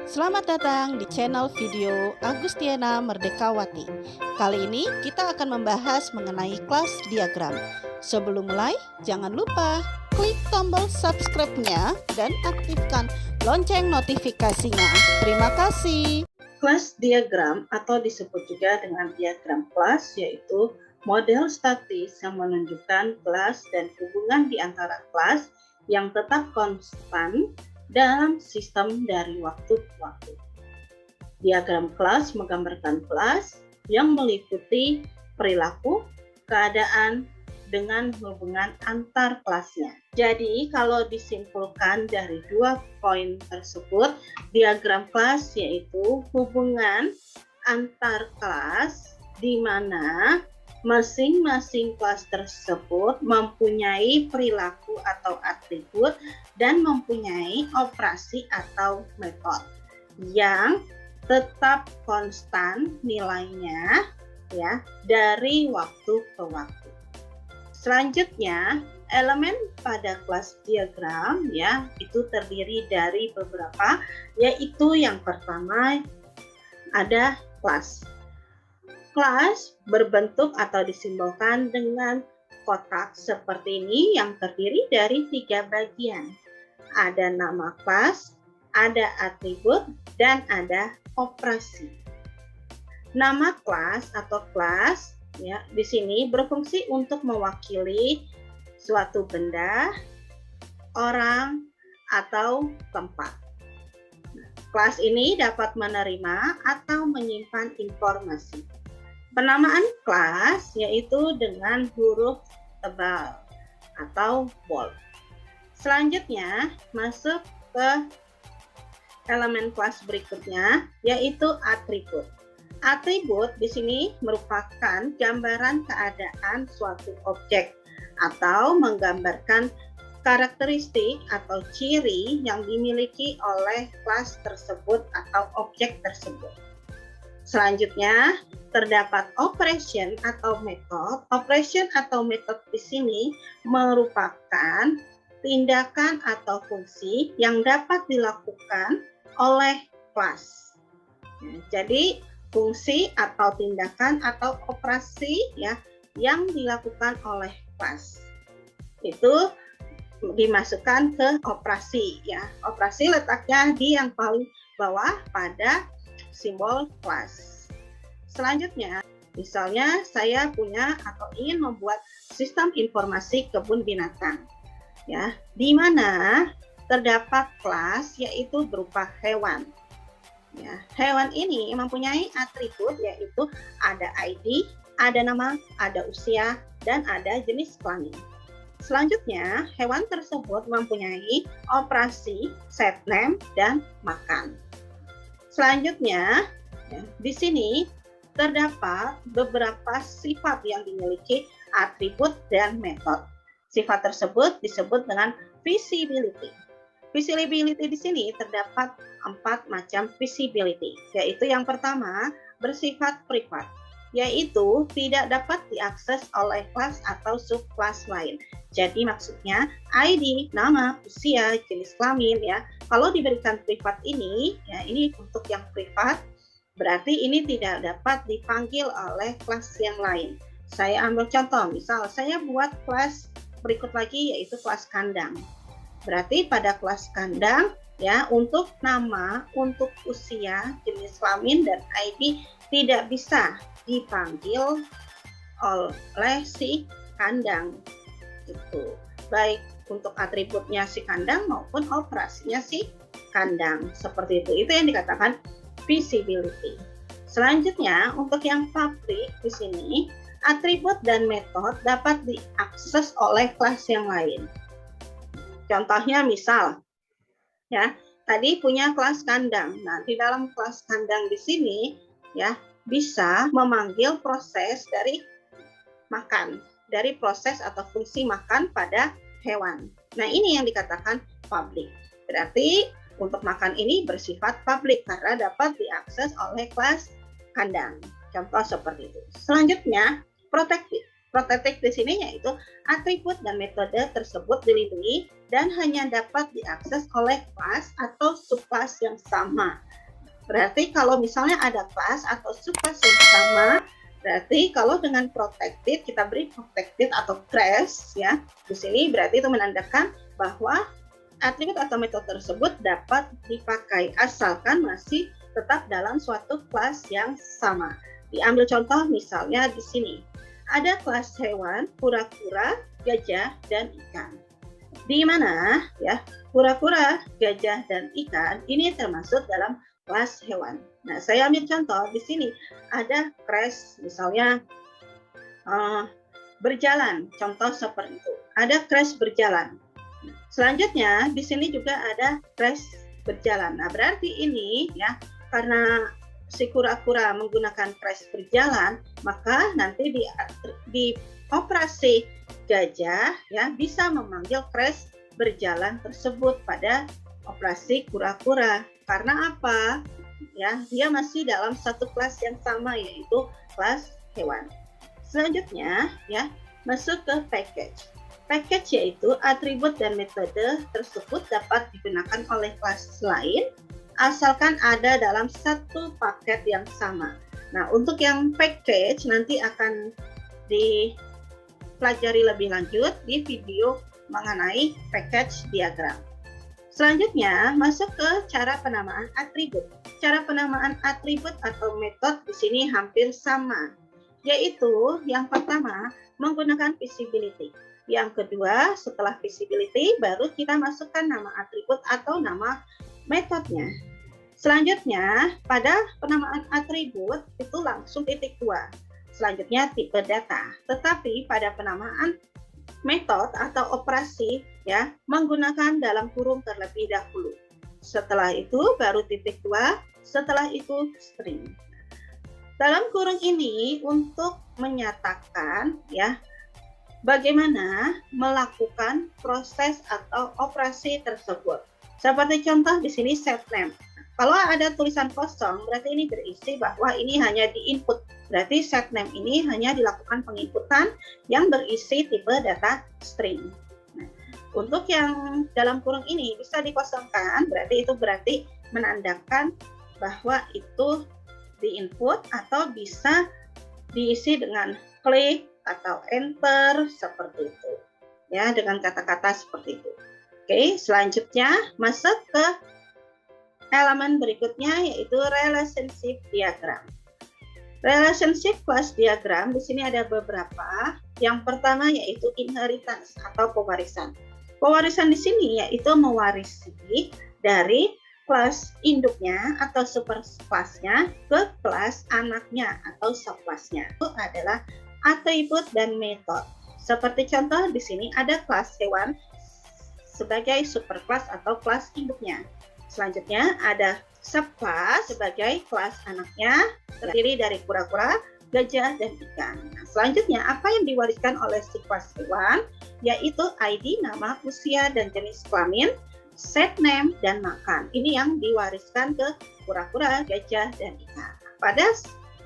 Selamat datang di channel video Agustiana Merdekawati. Kali ini kita akan membahas mengenai kelas diagram. Sebelum mulai, jangan lupa klik tombol subscribe-nya dan aktifkan lonceng notifikasinya. Terima kasih. Kelas diagram atau disebut juga dengan diagram kelas yaitu model statis yang menunjukkan kelas dan hubungan di antara kelas yang tetap konstan dalam sistem dari waktu ke waktu. Diagram kelas menggambarkan kelas yang meliputi perilaku, keadaan, dengan hubungan antar kelasnya. Jadi kalau disimpulkan dari dua poin tersebut, diagram kelas yaitu hubungan antar kelas di mana masing-masing kelas tersebut mempunyai perilaku atau atribut dan mempunyai operasi atau metode yang tetap konstan nilainya ya dari waktu ke waktu. Selanjutnya, elemen pada kelas diagram ya itu terdiri dari beberapa, yaitu yang pertama ada kelas. Kelas berbentuk atau disimbolkan dengan kotak seperti ini yang terdiri dari 3 bagian. Ada nama kelas, ada atribut, dan ada operasi. Nama kelas atau kelas ya, di sini berfungsi untuk mewakili suatu benda, orang, atau tempat. Kelas ini dapat menerima atau menyimpan informasi. Penamaan kelas yaitu dengan huruf tebal atau bold. Selanjutnya masuk ke elemen kelas berikutnya yaitu atribut. Atribut di sini merupakan gambaran keadaan suatu objek atau menggambarkan karakteristik atau ciri yang dimiliki oleh kelas tersebut atau objek tersebut. Selanjutnya, terdapat operation atau metode. Operation atau metode di sini merupakan tindakan atau fungsi yang dapat dilakukan oleh kelas. Jadi, fungsi atau tindakan atau operasi ya yang dilakukan oleh kelas itu dimasukkan ke operasi ya. Operasi letaknya di yang paling bawah pada simbol kelas. Selanjutnya, misalnya saya punya atau ingin membuat sistem informasi kebun binatang ya, di mana terdapat kelas yaitu berupa hewan. Ya, hewan ini mempunyai atribut yaitu ada ID, ada nama, ada usia, dan ada jenis kelamin. Selanjutnya, hewan tersebut mempunyai operasi, set name, dan makan. Selanjutnya, ya, di sini terdapat beberapa sifat yang dimiliki atribut dan metode. Sifat tersebut disebut dengan visibility. Visibility di sini terdapat 4 macam visibility, yaitu yang pertama bersifat privat, yaitu tidak dapat diakses oleh kelas atau subkelas lain. Jadi maksudnya ID, nama, usia, jenis kelamin ya. Kalau diberikan privat ini, ya ini untuk yang privat, berarti ini tidak dapat dipanggil oleh kelas yang lain. Saya ambil contoh, misal saya buat kelas berikut lagi yaitu kelas kandang. Berarti pada kelas kandang ya untuk nama, untuk usia, jenis kelamin dan ID tidak bisa dipanggil oleh si kandang. Itu baik untuk atributnya si kandang maupun operasinya si kandang. Seperti itu. Itu yang dikatakan visibility. Selanjutnya untuk yang public di sini atribut dan metode dapat diakses oleh kelas yang lain. Contohnya misal, ya tadi punya kelas kandang. Nah di dalam kelas kandang di sini, ya bisa memanggil proses dari makan, dari proses atau fungsi makan pada hewan. Nah ini yang dikatakan public. Berarti untuk makan ini bersifat public karena dapat diakses oleh kelas kandang. Contoh seperti itu. Selanjutnya protected. Protektif di sini yaitu atribut dan metode tersebut dilindungi dan hanya dapat diakses oleh kelas atau subkelas yang sama. Berarti kalau misalnya ada kelas atau subkelas yang sama, berarti kalau dengan protected kita beri protected atau crash ya. Di sini berarti itu menandakan bahwa atribut atau metode tersebut dapat dipakai asalkan masih tetap dalam suatu kelas yang sama. Diambil contoh misalnya di sini. Ada kelas hewan, kura-kura, gajah, dan ikan. Di mana ya kura-kura, gajah, dan ikan ini termasuk dalam kelas hewan. Nah, saya ambil contoh di sini ada crash misalnya berjalan, contoh seperti itu. Ada crash berjalan. Selanjutnya di sini juga ada crash berjalan. Nah, berarti ini ya karena si kura-kura menggunakan crash berjalan, maka nanti di operasi gajah ya bisa memanggil crash berjalan tersebut pada operasi kura-kura. Karena apa? Ya, dia masih dalam satu kelas yang sama yaitu kelas hewan. Selanjutnya ya, masuk ke package. Package yaitu atribut dan metode tersebut dapat digunakan oleh kelas lain asalkan ada dalam satu paket yang sama. Nah, untuk yang package nanti akan dipelajari lebih lanjut di video mengenai package diagram. Selanjutnya, masuk ke cara penamaan atribut. Cara penamaan atribut atau metode di sini hampir sama, yaitu yang pertama menggunakan visibility. Yang kedua, setelah visibility baru kita masukkan nama atribut atau nama metodenya. Selanjutnya, pada penamaan atribut itu langsung titik 2. Selanjutnya tipe data. Tetapi pada penamaan metode atau operasi ya menggunakan dalam kurung terlebih dahulu. Setelah itu baru titik 2, setelah itu string. Dalam kurung ini untuk menyatakan ya bagaimana melakukan proses atau operasi tersebut. Seperti contoh di sini set name. Kalau ada tulisan kosong, berarti ini berisi bahwa ini hanya di input. Berarti set name ini hanya dilakukan penginputan yang berisi tipe data string. Nah, untuk yang dalam kurung ini bisa dikosongkan, berarti menandakan bahwa itu di input atau bisa diisi dengan klik atau enter seperti itu. Ya, dengan kata-kata seperti itu. Oke, selanjutnya masuk ke elemen berikutnya yaitu relationship diagram. Relationship class diagram di sini ada beberapa. Yang pertama yaitu inheritance atau pewarisan. Pewarisan di sini yaitu mewarisi dari kelas induknya atau superkelasnya ke kelas anaknya atau subkelasnya. Itu adalah atribut dan metode. Seperti contoh di sini ada kelas hewan sebagai superkelas atau kelas induknya. Selanjutnya ada subkelas sebagai kelas anaknya, terdiri dari kura-kura, gajah, dan ikan. Nah, selanjutnya apa yang diwariskan oleh si kelas hewan yaitu ID, nama, usia, dan jenis kelamin, set name, dan makan. Ini yang diwariskan ke kura-kura, gajah, dan ikan. Pada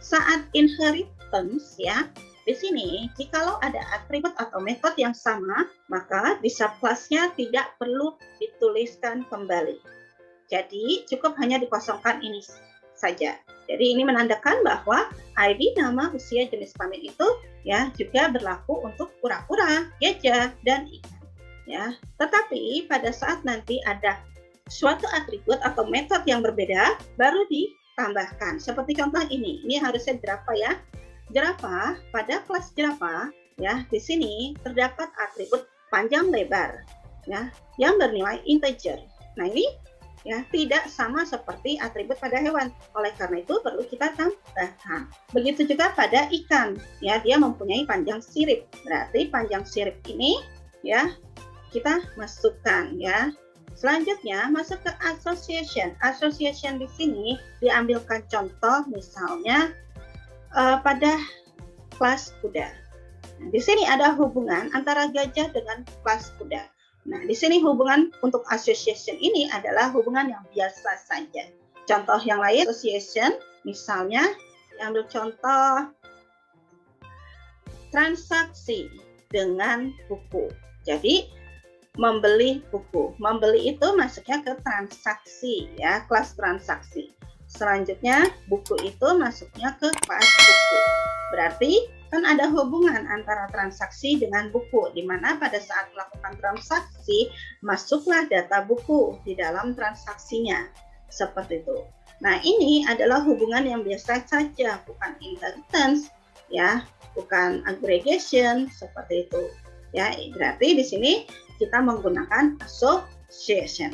saat inheritance ya, di sini jikalau ada atribut atau metode yang sama, maka di subkelasnya tidak perlu dituliskan kembali. Jadi cukup hanya dikosongkan ini saja. Jadi ini menandakan bahwa ID, nama, usia, jenis kelamin itu ya juga berlaku untuk kura-kura, gajah, dan ikan. Ya, tetapi pada saat nanti ada suatu atribut atau metode yang berbeda, baru ditambahkan. Seperti contoh ini harusnya jerapah ya. Jerapah, pada kelas jerapah ya di sini terdapat atribut panjang lebar ya yang bernilai integer. Nah, ini ya tidak sama seperti atribut pada hewan. Oleh karena itu perlu kita tambahkan. Begitu juga pada ikan, ya dia mempunyai panjang sirip. Berarti panjang sirip ini ya kita masukkan ya. Selanjutnya masuk ke association. Association di sini diambilkan contoh misalnya pada kelas kuda. Nah, di sini ada hubungan antara gajah dengan kelas kuda. Nah, di sini hubungan untuk association ini adalah hubungan yang biasa saja. Contoh yang lain, association, misalnya, ambil contoh transaksi dengan buku. Jadi membeli buku. Membeli itu masuknya ke transaksi ya, kelas transaksi. Selanjutnya buku itu masuknya ke kelas buku. Berarti kan ada hubungan antara transaksi dengan buku, di mana pada saat melakukan transaksi masuklah data buku di dalam transaksinya. Seperti itu. Nah, ini adalah hubungan yang biasa saja, bukan inheritance ya, bukan aggregation seperti itu. Ya, berarti di sini kita menggunakan association.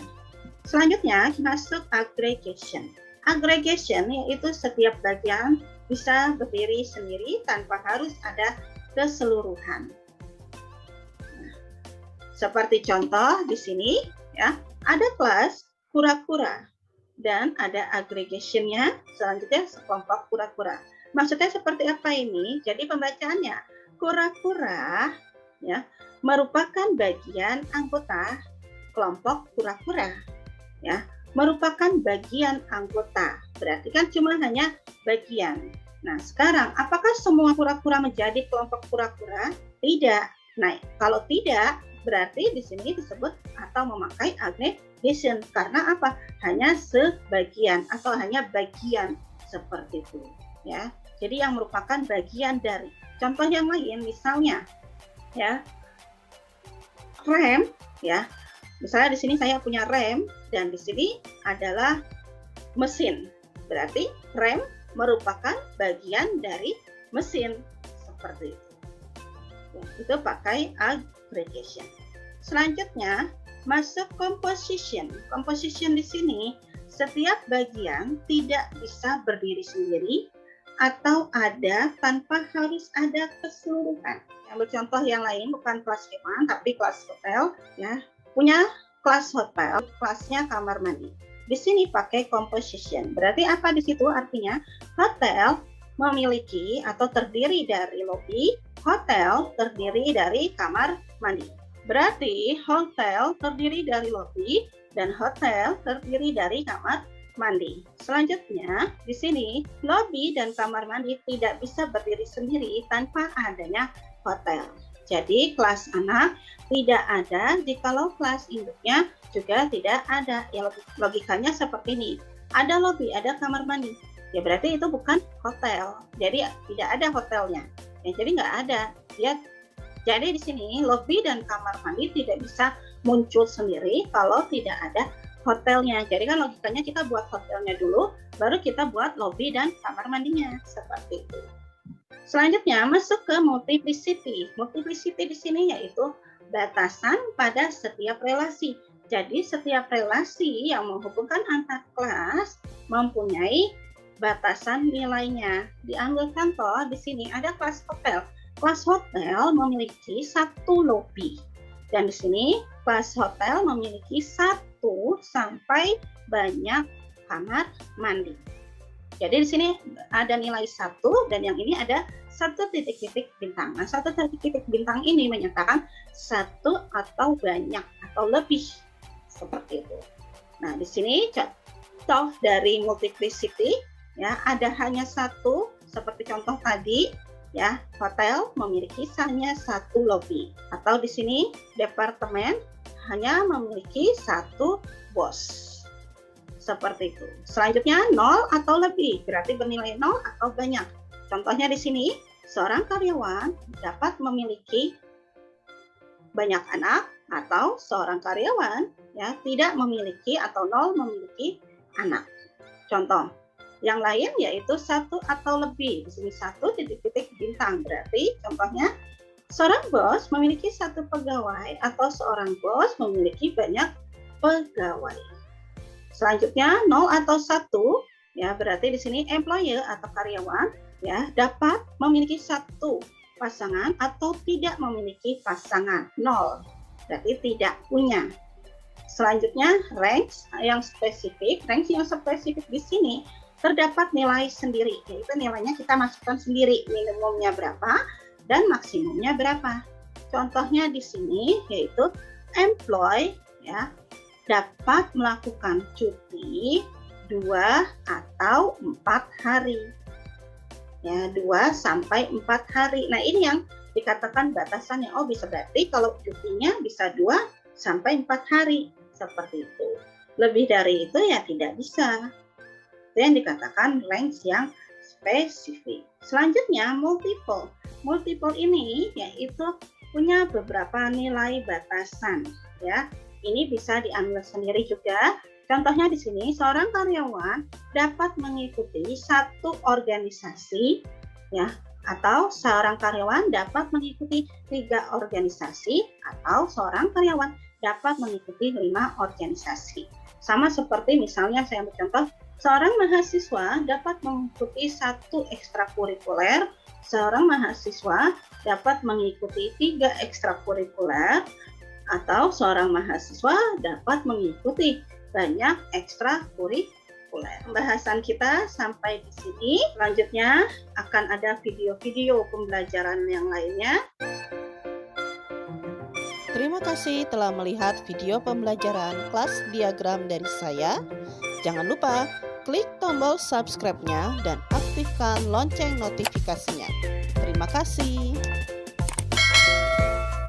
Selanjutnya masuk aggregation. Aggregation yaitu setiap bagian bisa berdiri sendiri tanpa harus ada keseluruhan. Nah, seperti contoh di sini ya, ada kelas kura-kura dan ada aggregation-nya, selanjutnya sekelompok kura-kura. Maksudnya seperti apa ini? Jadi pembacaannya, kura-kura ya merupakan bagian anggota kelompok kura-kura ya, merupakan bagian anggota, berarti kan cuma hanya bagian. Nah, sekarang apakah semua kura-kura menjadi kelompok kura-kura? Tidak. Nah, kalau tidak, berarti di sini disebut atau memakai aggregation. Karena apa? Hanya sebagian atau hanya bagian seperti itu ya. Jadi yang merupakan bagian dari. Contoh yang lain misalnya ya, rem ya. Misalnya di sini saya punya rem dan di sini adalah mesin. Berarti rem merupakan bagian dari mesin seperti itu. Ya, itu pakai aggregation. Selanjutnya masuk composition. Composition di sini setiap bagian tidak bisa berdiri sendiri atau ada tanpa harus ada keseluruhan. Ambil contoh yang lain, bukan kelas kemah tapi kelas hotel ya. Punya kelas hotel, kelasnya kamar mandi. Di sini pakai composition. Berarti apa di situ? Artinya hotel memiliki atau terdiri dari lobby, hotel terdiri dari kamar mandi. Berarti hotel terdiri dari lobby dan hotel terdiri dari kamar mandi. Selanjutnya, di sini lobby dan kamar mandi tidak bisa berdiri sendiri tanpa adanya hotel. Jadi kelas anak tidak ada jikalau kelas induknya juga tidak ada. Ya, logikanya seperti ini. Ada lobby, ada kamar mandi. Ya berarti itu bukan hotel. Jadi tidak ada hotelnya. Ya, jadi nggak ada. Ya, jadi di sini lobby dan kamar mandi tidak bisa muncul sendiri kalau tidak ada hotelnya. Jadi kan logikanya kita buat hotelnya dulu, baru kita buat lobby dan kamar mandinya. Seperti itu. Selanjutnya masuk ke multiplicity. Multiplicity di sini yaitu batasan pada setiap relasi. Jadi setiap relasi yang menghubungkan antar kelas mempunyai batasan nilainya. Diambil contoh di sini ada kelas hotel. Kelas hotel memiliki satu lobby. Dan di sini kelas hotel memiliki 1 sampai banyak kamar mandi. Jadi di sini ada nilai 1 dan yang ini ada 1 titik-titik bintang. Nah, 1 titik-titik bintang ini menyatakan 1 atau banyak atau lebih seperti itu. Nah, di sini contoh dari multiplicity ya, ada hanya 1 seperti contoh tadi ya, hotel memiliki hanya 1 lobby atau di sini departemen hanya memiliki 1 bos. Seperti itu. Selanjutnya 0 atau lebih, berarti bernilai 0 atau banyak. Contohnya di sini, seorang karyawan dapat memiliki banyak anak atau seorang karyawan ya tidak memiliki atau 0 memiliki anak. Contoh yang lain yaitu 1 atau lebih. Di sini 1 titik-titik bintang, berarti contohnya seorang bos memiliki 1 pegawai atau seorang bos memiliki banyak pegawai. Selanjutnya 0 atau 1 ya, berarti di sini employer atau karyawan ya dapat memiliki 1 pasangan atau tidak memiliki pasangan. 0 berarti tidak punya. Selanjutnya range yang spesifik. Range yang spesifik di sini terdapat nilai sendiri, yaitu nilainya kita masukkan sendiri, minimumnya berapa dan maksimumnya berapa. Contohnya di sini yaitu employee ya dapat melakukan cuti 2 atau 4 hari. Ya, 2 sampai 4 hari. Nah, ini yang dikatakan batasannya. Oh, bisa berarti kalau cutinya bisa 2 sampai 4 hari. Seperti itu. Lebih dari itu ya tidak bisa. Itu yang dikatakan range yang spesifik. Selanjutnya multiple. Multiple ini yaitu punya beberapa nilai batasan ya. Ini bisa diambil sendiri juga. Contohnya di sini seorang karyawan dapat mengikuti satu organisasi ya, atau seorang karyawan dapat mengikuti 3 organisasi, atau seorang karyawan dapat mengikuti 5 organisasi. Sama seperti misalnya saya ambil contoh, seorang mahasiswa dapat mengikuti 1 ekstrakurikuler, seorang mahasiswa dapat mengikuti 3 ekstrakurikuler, atau seorang mahasiswa dapat mengikuti banyak ekstrakurikuler. Pembahasan kita sampai di sini. Selanjutnya akan ada video-video pembelajaran yang lainnya. Terima kasih telah melihat video pembelajaran kelas diagram dari saya. Jangan lupa klik tombol subscribe-nya dan aktifkan lonceng notifikasinya. Terima kasih.